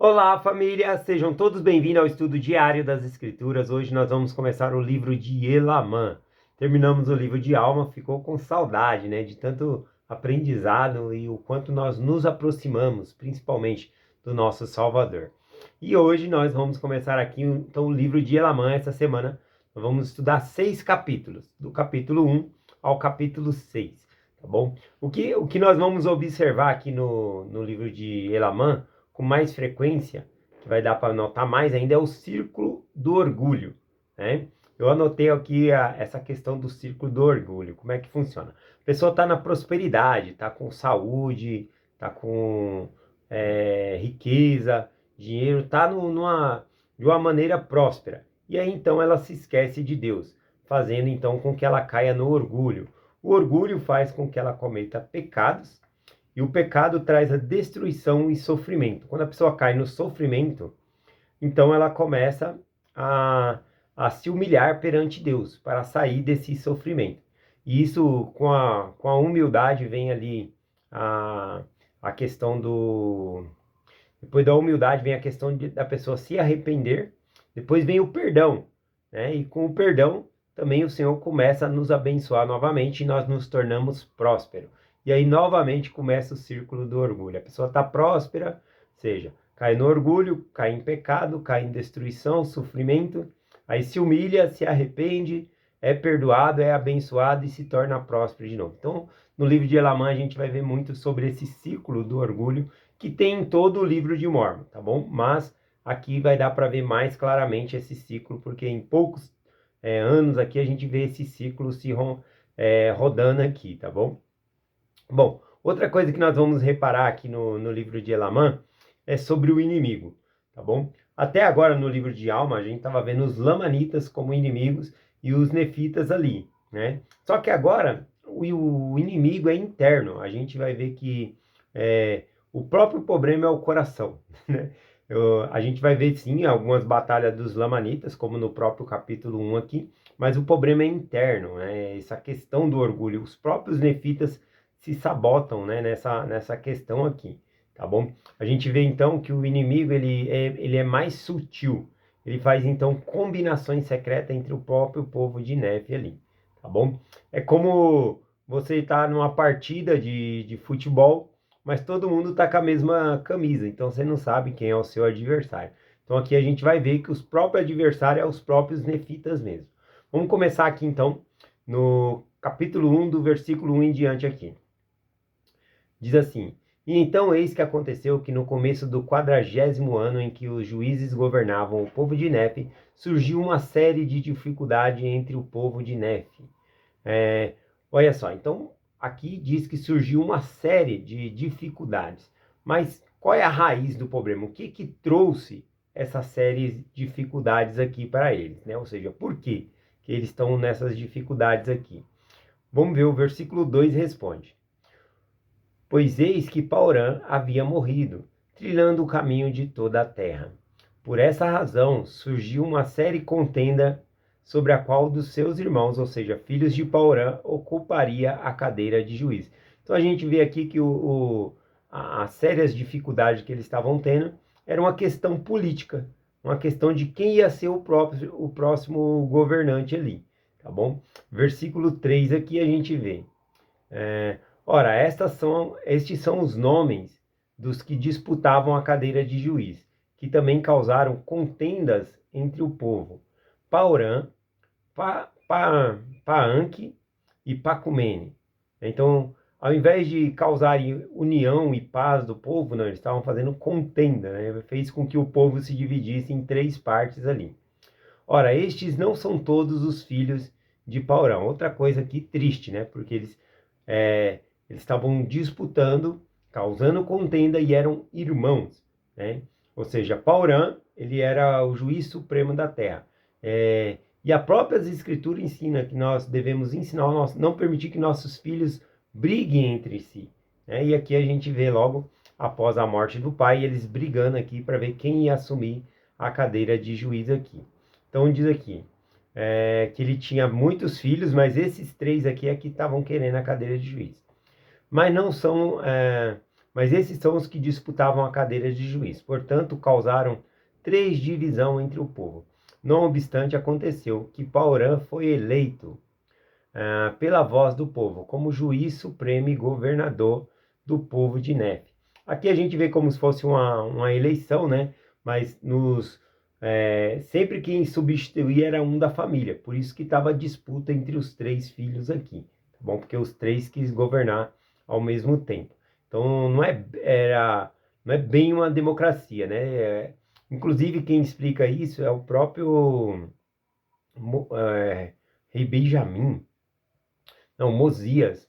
Olá, família! Sejam todos bem-vindos ao estudo diário das Escrituras. Hoje nós vamos começar o livro de Elamã. Terminamos o livro de Alma, ficou com saudade, né, de tanto aprendizado e o quanto nós nos aproximamos, principalmente, do nosso Salvador. E hoje nós vamos começar aqui, então, o livro de Elamã. Essa semana nós vamos estudar 6 capítulos, do capítulo 1 ao capítulo 6, tá bom? O que nós vamos observar aqui no livro de Elamã, com mais frequência, que vai dar para notar mais ainda, é o círculo do orgulho, né? Eu anotei aqui essa questão do círculo do orgulho. Como é que funciona? A pessoa está na prosperidade, está com saúde, está com riqueza, dinheiro, está de uma maneira próspera. E aí então ela se esquece de Deus, fazendo então com que ela caia no orgulho. O orgulho faz com que ela cometa pecados, e o pecado traz a destruição e sofrimento. Quando a pessoa cai no sofrimento, então ela começa a se humilhar perante Deus para sair desse sofrimento. E isso, com a humildade, vem ali a, a questão do... Depois da humildade vem a questão da pessoa se arrepender. Depois vem o perdão, né? E com o perdão também o Senhor começa a nos abençoar novamente e nós nos tornamos prósperos. E aí novamente começa o círculo do orgulho. A pessoa está próspera, seja, cai no orgulho, cai em pecado, cai em destruição, sofrimento, aí se humilha, se arrepende, é perdoado, é abençoado e se torna próspero de novo. Então, no livro de Elamã a gente vai ver muito sobre esse ciclo do orgulho que tem em todo o livro de Mórmon, tá bom? Mas aqui vai dar para ver mais claramente esse ciclo, porque em poucos anos aqui a gente vê esse ciclo se rodando aqui, tá bom? Bom, outra coisa que nós vamos reparar aqui no livro de Elamã é sobre o inimigo, tá bom? Até agora no livro de Alma a gente estava vendo os lamanitas como inimigos e os nefitas ali, né? Só que agora o inimigo é interno. A gente vai ver que o próprio problema é o coração, né? A gente vai ver sim algumas batalhas dos lamanitas, como no próprio capítulo 1 aqui, mas o problema é interno, né? Essa questão do orgulho. Os próprios nefitas se sabotam, né, nessa questão aqui, tá bom? A gente vê então que o inimigo ele é mais sutil. Ele faz então combinações secretas entre o próprio povo de Nefe ali, tá bom? É como você está numa partida de futebol, mas todo mundo está com a mesma camisa, então você não sabe quem é o seu adversário. Então aqui a gente vai ver que os próprios adversários são os próprios nefitas mesmo. Vamos começar aqui então no capítulo 1, do versículo 1 em diante aqui. Diz assim: E então eis que aconteceu que no começo do 40º ano em que os juízes governavam o povo de Nefe, surgiu uma série de dificuldades entre o povo de Nefe. Olha só, então aqui diz que surgiu uma série de dificuldades. Mas qual é a raiz do problema? O que trouxe essa série de dificuldades aqui para eles, né? Ou seja, por que eles estão nessas dificuldades aqui? Vamos ver, o versículo 2 responde: Pois eis que Paurã havia morrido, trilhando o caminho de toda a terra. Por essa razão surgiu uma séria contenda sobre a qual dos seus irmãos, ou seja, filhos de Paurã, ocuparia a cadeira de juiz. Então a gente vê aqui que as sérias dificuldades que eles estavam tendo era uma questão política, uma questão de quem ia ser o próximo governante ali, tá bom? Versículo 3 aqui a gente vê. Ora, estes são os nomes dos que disputavam a cadeira de juiz, que também causaram contendas entre o povo: Paurã, Paanque e Pacumene. Então, ao invés de causarem união e paz do povo, não, eles estavam fazendo contenda, né? Fez com que o povo se dividisse em 3 partes ali. Ora, estes não são todos os filhos de Paurã. Outra coisa aqui triste, né? Porque eles estavam disputando, causando contenda e eram irmãos, né? Ou seja, Paurã, ele era o juiz supremo da terra. E a própria Escritura ensina que nós devemos ensinar, não permitir que nossos filhos briguem entre si, né? E aqui a gente vê logo, após a morte do pai, eles brigando aqui para ver quem ia assumir a cadeira de juiz aqui. Então diz aqui, que ele tinha muitos filhos, mas esses 3 aqui é que estavam querendo a cadeira de juiz. Mas Mas esses são os que disputavam a cadeira de juiz. Portanto, causaram 3 divisões entre o povo. Não obstante, aconteceu que Paurã foi eleito pela voz do povo, como juiz supremo e governador do povo de Nef. Aqui a gente vê como se fosse uma eleição, né? Mas sempre quem substituía era um da família. Por isso que estava a disputa entre os 3 filhos aqui, tá bom? Porque os 3 quis governar ao mesmo tempo. Então não é bem uma democracia, né? Inclusive quem explica isso é o próprio rei Benjamim. Não, Mosias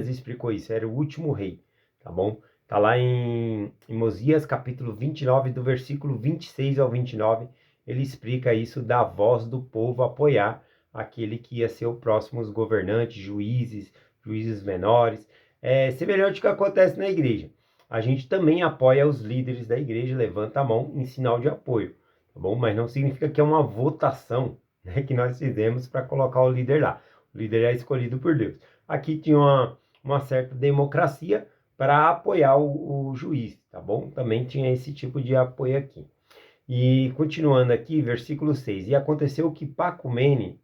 explicou isso, era o último rei, tá bom? Tá lá em Mosias, capítulo 29, do versículo 26 ao 29, ele explica isso da voz do povo apoiar aquele que ia ser o próximo governante, juízes menores. É semelhante ao que acontece na igreja. A gente também apoia os líderes da igreja, levanta a mão em sinal de apoio, tá bom? Mas não significa que é uma votação, né, que nós fizemos para colocar o líder lá. O líder é escolhido por Deus. Aqui tinha uma certa democracia para apoiar o juiz, tá bom? Também tinha esse tipo de apoio aqui. E continuando aqui, versículo 6. E aconteceu que Pacumene,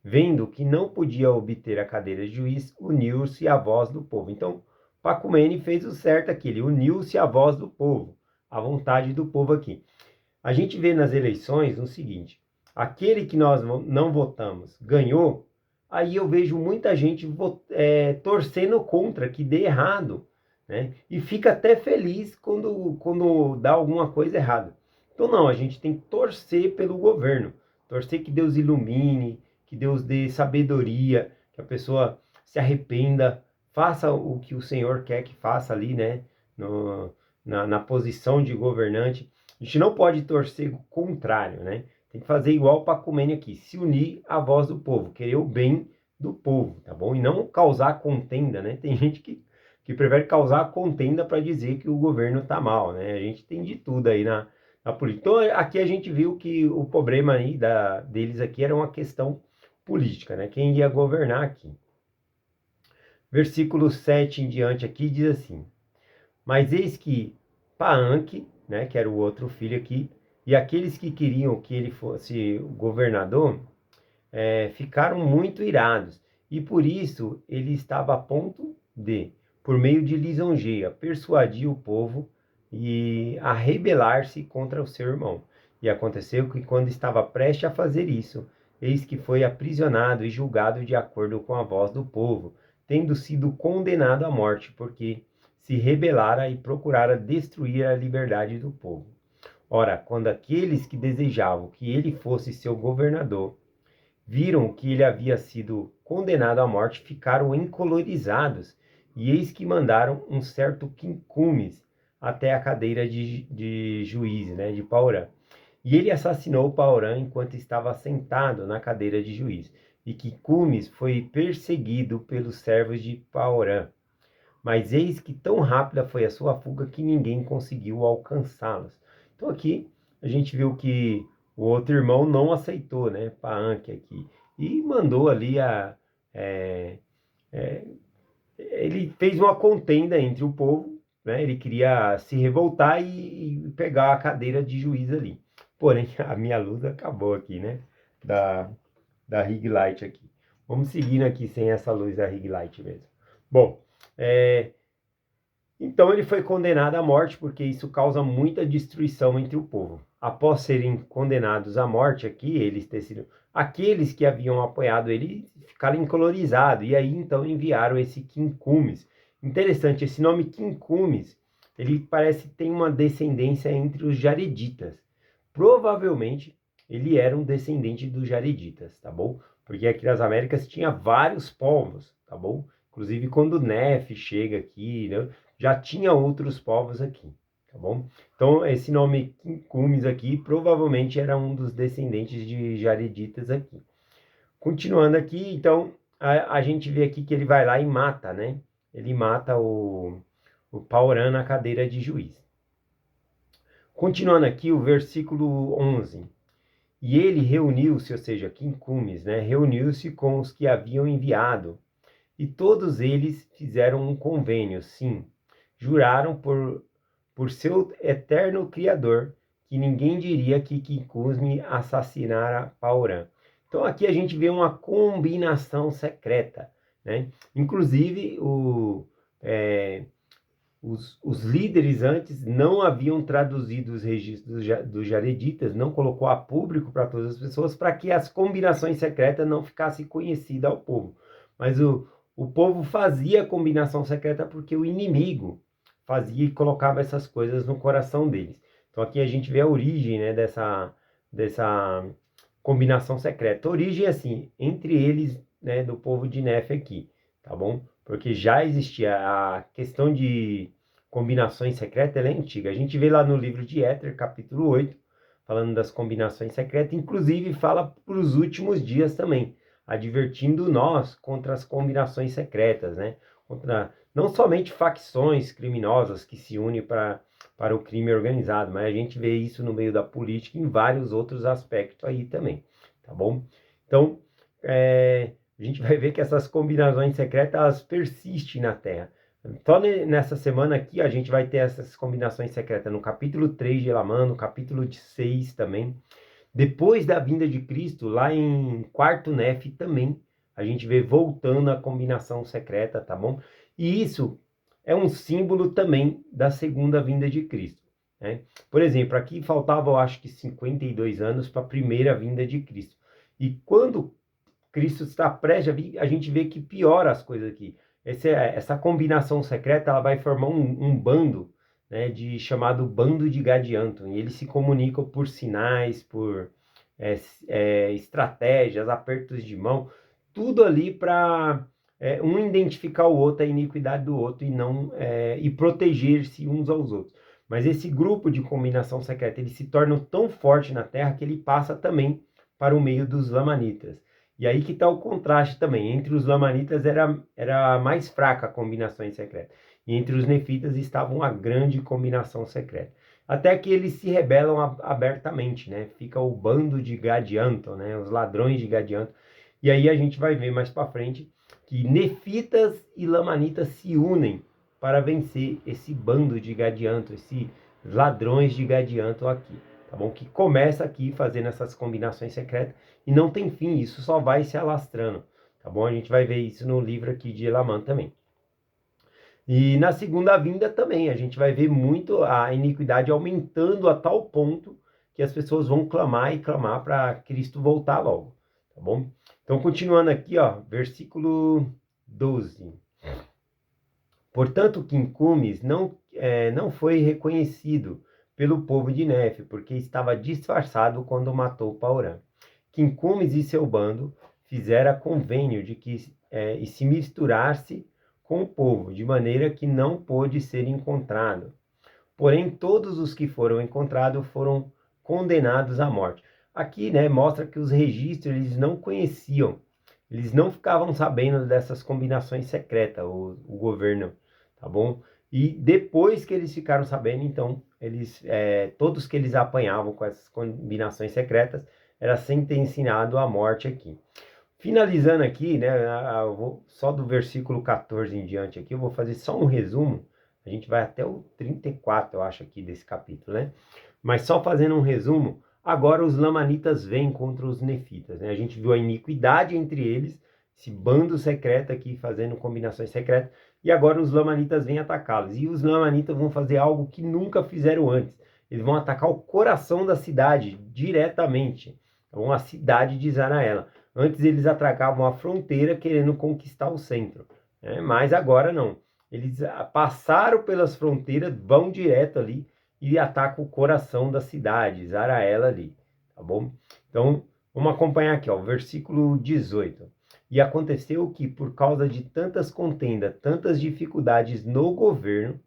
vendo que não podia obter a cadeira de juiz, uniu-se à voz do povo. Então, Pacumene fez o certo aqui, ele uniu-se à voz do povo, à vontade do povo aqui. A gente vê nas eleições o seguinte: aquele que nós não votamos ganhou, aí eu vejo muita gente torcendo contra, que dê errado, né? E fica até feliz quando dá alguma coisa errada. Então não, a gente tem que torcer pelo governo, torcer que Deus ilumine, que Deus dê sabedoria, que a pessoa se arrependa, faça o que o Senhor quer que faça ali, né? Na posição de governante. A gente não pode torcer o contrário, né? Tem que fazer igual o Pacumene aqui, se unir à voz do povo, querer o bem do povo, tá bom? E não causar contenda, né? Tem gente que prefere causar contenda para dizer que o governo tá mal, né? A gente tem de tudo aí na política. Então, aqui a gente viu que o problema aí deles aqui era uma questão política, né? Quem ia governar aqui. Versículo 7 em diante aqui diz assim: mas eis que Paanque, né, que era o outro filho aqui, e aqueles que queriam que ele fosse governador, ficaram muito irados. E por isso ele estava a ponto de, por meio de lisonjeia, persuadir o povo a rebelar-se contra o seu irmão. E aconteceu que quando estava prestes a fazer isso, eis que foi aprisionado e julgado de acordo com a voz do povo, tendo sido condenado à morte, porque se rebelara e procurara destruir a liberdade do povo. Ora, quando aqueles que desejavam que ele fosse seu governador viram que ele havia sido condenado à morte, ficaram encolorizados, e eis que mandaram um certo Quincumes até a cadeira de juiz, né, de Paurã. E ele assassinou Paurã enquanto estava sentado na cadeira de juiz. E Quincumes foi perseguido pelos servos de Paurã. Mas eis que tão rápida foi a sua fuga que ninguém conseguiu alcançá-los. Então aqui a gente viu que o outro irmão não aceitou, né, Paanque aqui, e mandou ali ele fez uma contenda entre o povo, né, ele queria se revoltar e pegar a cadeira de juiz ali. Porém, a minha luz acabou aqui, né, da ring light aqui. Vamos seguindo aqui sem essa luz da ring light mesmo. Bom, então ele foi condenado à morte, porque isso causa muita destruição entre o povo. Após serem condenados à morte aqui, aqueles que haviam apoiado ele ficaram encolorizados, e aí então enviaram esse Quincumes. Interessante, esse nome Quincumes, ele parece que tem uma descendência entre os Jareditas. Provavelmente ele era um descendente dos Jareditas, tá bom? Porque aqui nas Américas tinha vários povos, tá bom? Inclusive quando Nef chega aqui, né, já tinha outros povos aqui, tá bom? Então esse nome Quincumes aqui provavelmente era um dos descendentes de Jareditas aqui. Continuando aqui, então a gente vê aqui que ele vai lá e mata, né? Ele mata o Paurã na cadeira de juiz. Continuando aqui o versículo 11. E ele reuniu-se, ou seja, Quincumes, né? Reuniu-se com os que haviam enviado E todos eles fizeram um convênio, sim, juraram por seu eterno Criador, que ninguém diria que Quincusme assassinara Paurã. Então aqui a gente vê uma combinação secreta, né? Inclusive os líderes antes não haviam traduzido os registros dos Jareditas, não colocou a público para todas as pessoas, para que as combinações secretas não ficassem conhecidas ao povo. Mas o povo fazia a combinação secreta porque o inimigo fazia e colocava essas coisas no coração deles. Então aqui a gente vê a origem, né, dessa combinação secreta. A origem, assim, entre eles, né, do povo de Nefe aqui, tá bom? Porque já existia a questão de combinações secretas, ela é antiga. A gente vê lá no livro de Éter, capítulo 8, falando das combinações secretas, inclusive fala para os últimos dias também, advertindo nós contra as combinações secretas, né? Contra não somente facções criminosas que se unem para o crime organizado, mas a gente vê isso no meio da política em vários outros aspectos aí também, tá bom? Então, a gente vai ver que essas combinações secretas, elas persistem na Terra. Só nessa semana aqui, a gente vai ter essas combinações secretas no capítulo 3 de Elamã, no capítulo 6 também. Depois da vinda de Cristo, lá em quarto Nefe também, a gente vê voltando a combinação secreta, tá bom? E isso é um símbolo também da segunda vinda de Cristo, né? Por exemplo, aqui faltava, eu acho que 52 anos para a primeira vinda de Cristo. E quando Cristo está prestes a vir, a gente vê que piora as coisas aqui. Essa combinação secreta, ela vai formar um bando, né, chamado bando de Gadianton. E eles se comunicam por sinais, por estratégias, apertos de mão, tudo ali para um identificar o outro, a iniquidade do outro e proteger-se uns aos outros. Mas esse grupo de combinação secreta, ele se torna tão forte na Terra que ele passa também para o meio dos Lamanitas. E aí que está o contraste também. Entre os Lamanitas era mais fraca a combinação secreta. E entre os Nefitas estava uma grande combinação secreta. Até que eles se rebelam abertamente, né? Fica o bando de Gadianton, né? Os ladrões de Gadianton. E aí a gente vai ver mais para frente que Nefitas e Lamanitas se unem para vencer esse bando de Gadianton, esses ladrões de Gadianton aqui, tá bom? Que começa aqui fazendo essas combinações secretas e não tem fim, isso só vai se alastrando, tá bom? A gente vai ver isso no livro aqui de Elamã também. E na segunda vinda também, a gente vai ver muito a iniquidade aumentando a tal ponto que as pessoas vão clamar e clamar para Cristo voltar logo, tá bom? Então, continuando aqui, ó, versículo 12. Portanto, Quincumes não foi reconhecido pelo povo de Nefe, porque estava disfarçado quando matou Paurã. Quincumes e seu bando fizeram convênio de que e se misturar-se com o povo, de maneira que não pôde ser encontrado. Porém, todos os que foram encontrados foram condenados à morte. Aqui, né, mostra que os registros eles não conheciam, eles não ficavam sabendo dessas combinações secretas, o governo, tá bom? E depois que eles ficaram sabendo, então, todos que eles apanhavam com essas combinações secretas, era sentenciado à morte aqui. Finalizando aqui, né, só do versículo 14 em diante aqui, eu vou fazer só um resumo. A gente vai até o 34, eu acho, aqui desse capítulo, né? Mas só fazendo um resumo, agora os lamanitas vêm contra os nefitas, né? A gente viu a iniquidade entre eles, esse bando secreto aqui fazendo combinações secretas, e agora os lamanitas vêm atacá-los. E os lamanitas vão fazer algo que nunca fizeram antes. Eles vão atacar o coração da cidade diretamente. Então, a cidade de Zaraela. Antes eles atacavam a fronteira querendo conquistar o centro, né? Mas agora não. Eles passaram pelas fronteiras, vão direto ali e atacam o coração da cidade, Zaraela ali, tá bom? Então, vamos acompanhar aqui, ó, o versículo 18. E aconteceu que, por causa de tantas contendas, tantas dificuldades no governo,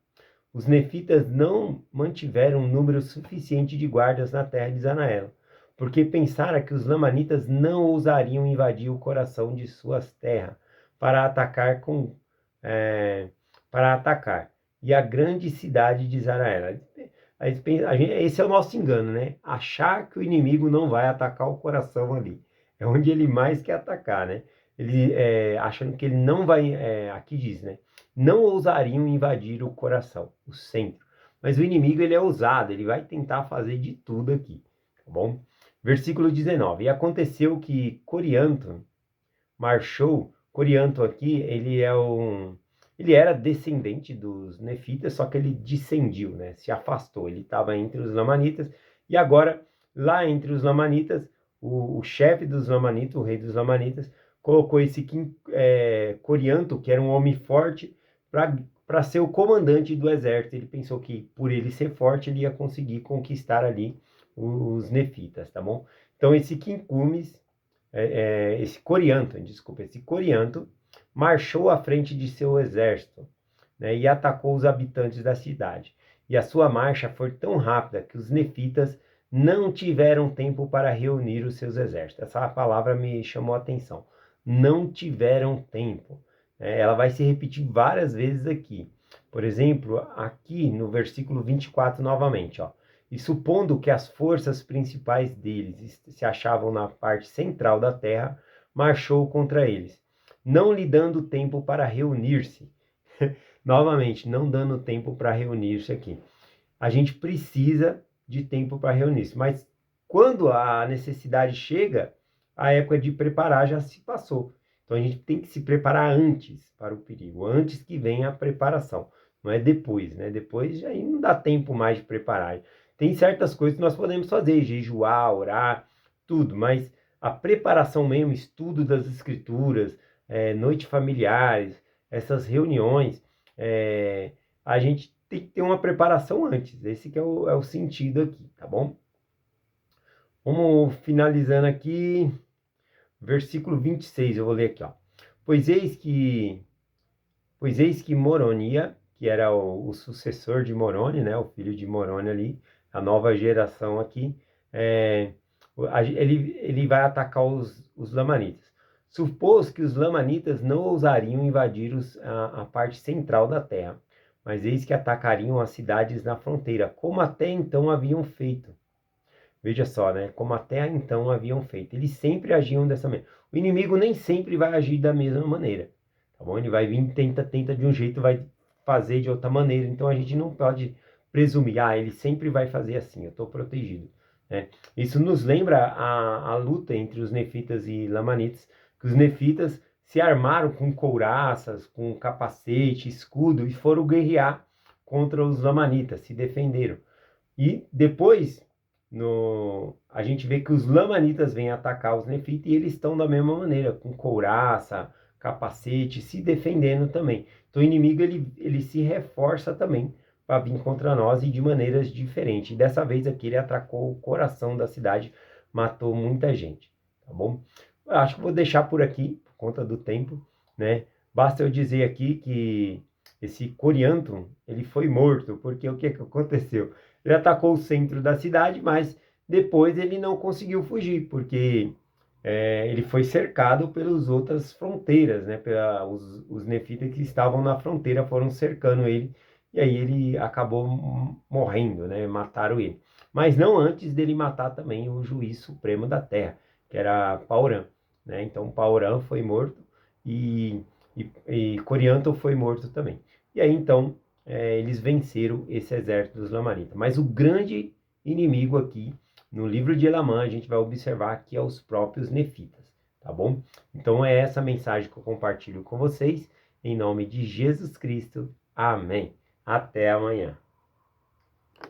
os nefitas não mantiveram um número suficiente de guardas na terra de Zaraela, porque pensaram que os lamanitas não ousariam invadir o coração de suas terras para atacar e a grande cidade de Zaraela. Esse é o nosso engano, né? Achar que o inimigo não vai atacar o coração ali. É onde ele mais quer atacar, né? achando que ele não vai, aqui diz, né? Não ousariam invadir o coração, o centro. Mas o inimigo, ele é ousado, ele vai tentar fazer de tudo aqui, tá bom? Versículo 19. E aconteceu que Corianto marchou. Corianto aqui, ele era descendente dos nefitas, só que ele descendiu, né? Se afastou. Ele estava entre os lamanitas e agora lá entre os lamanitas, o chefe dos lamanitas, o rei dos lamanitas, colocou esse Corianto, que era um homem forte, para ser o comandante do exército. Ele pensou que por ele ser forte, ele ia conseguir conquistar ali os nefitas, tá bom? Então esse Quincumes, esse Corianto marchou à frente de seu exército, né, e atacou os habitantes da cidade. E a sua marcha foi tão rápida que os nefitas não tiveram tempo para reunir os seus exércitos. Essa palavra me chamou a atenção. Não tiveram tempo. Ela vai se repetir várias vezes aqui. Por exemplo, aqui no versículo 24 novamente, ó. E supondo que as forças principais deles se achavam na parte central da terra, marchou contra eles, não lhe dando tempo para reunir-se. Novamente, não dando tempo para reunir-se aqui. A gente precisa de tempo para reunir-se, mas quando a necessidade chega, a época de preparar já se passou. Então a gente tem que se preparar antes para o perigo, antes que venha a preparação, não é depois, né? Depois aí não dá tempo mais de preparar. Tem certas coisas que nós podemos fazer, jejuar, orar, tudo, mas a preparação mesmo, estudo das escrituras, noite familiares, essas reuniões, a gente tem que ter uma preparação antes. Esse que é o sentido aqui, tá bom? Vamos finalizando aqui, versículo 26, eu vou ler aqui, ó. Pois eis que Moronia, que era o sucessor de Moroni, né, o filho de Moroni ali, a nova geração aqui, ele vai atacar os lamanitas. Supôs que os lamanitas não ousariam invadir a parte central da terra, mas eis que atacariam as cidades na fronteira, como até então haviam feito. Veja só, né? Como até então haviam feito. Eles sempre agiam dessa maneira. O inimigo nem sempre vai agir da mesma maneira, tá bom? Ele vai vir, tenta de um jeito, vai fazer de outra maneira. Então a gente não pode presumir, ele sempre vai fazer assim, eu estou protegido, né? Isso nos lembra a luta entre os nefitas e lamanitas, que os nefitas se armaram com couraças, com capacete, escudo e foram guerrear contra os lamanitas, se defenderam. E depois a gente vê que os lamanitas vêm atacar os nefitas e eles estão da mesma maneira, com couraça, capacete, se defendendo também. Então o inimigo ele se reforça também para vir contra nós e de maneiras diferentes. E dessa vez aqui ele atacou o coração da cidade, matou muita gente, tá bom? Eu acho que vou deixar por aqui, por conta do tempo, né? Basta eu dizer aqui que esse Corianto, ele foi morto, porque o que aconteceu? Ele atacou o centro da cidade, mas depois ele não conseguiu fugir, porque ele foi cercado pelas outras fronteiras, né? Os nefitas que estavam na fronteira foram cercando ele, e aí ele acabou morrendo, né? Mataram ele. Mas não antes dele matar também o juiz supremo da terra, que era Paurã, né? Então Paurã foi morto e Corianto foi morto também. E aí então eles venceram esse exército dos lamanitas. Mas o grande inimigo aqui, no livro de Elamã, a gente vai observar que é os próprios nefitas, tá bom? Então é essa mensagem que eu compartilho com vocês, em nome de Jesus Cristo. Amém. Até amanhã.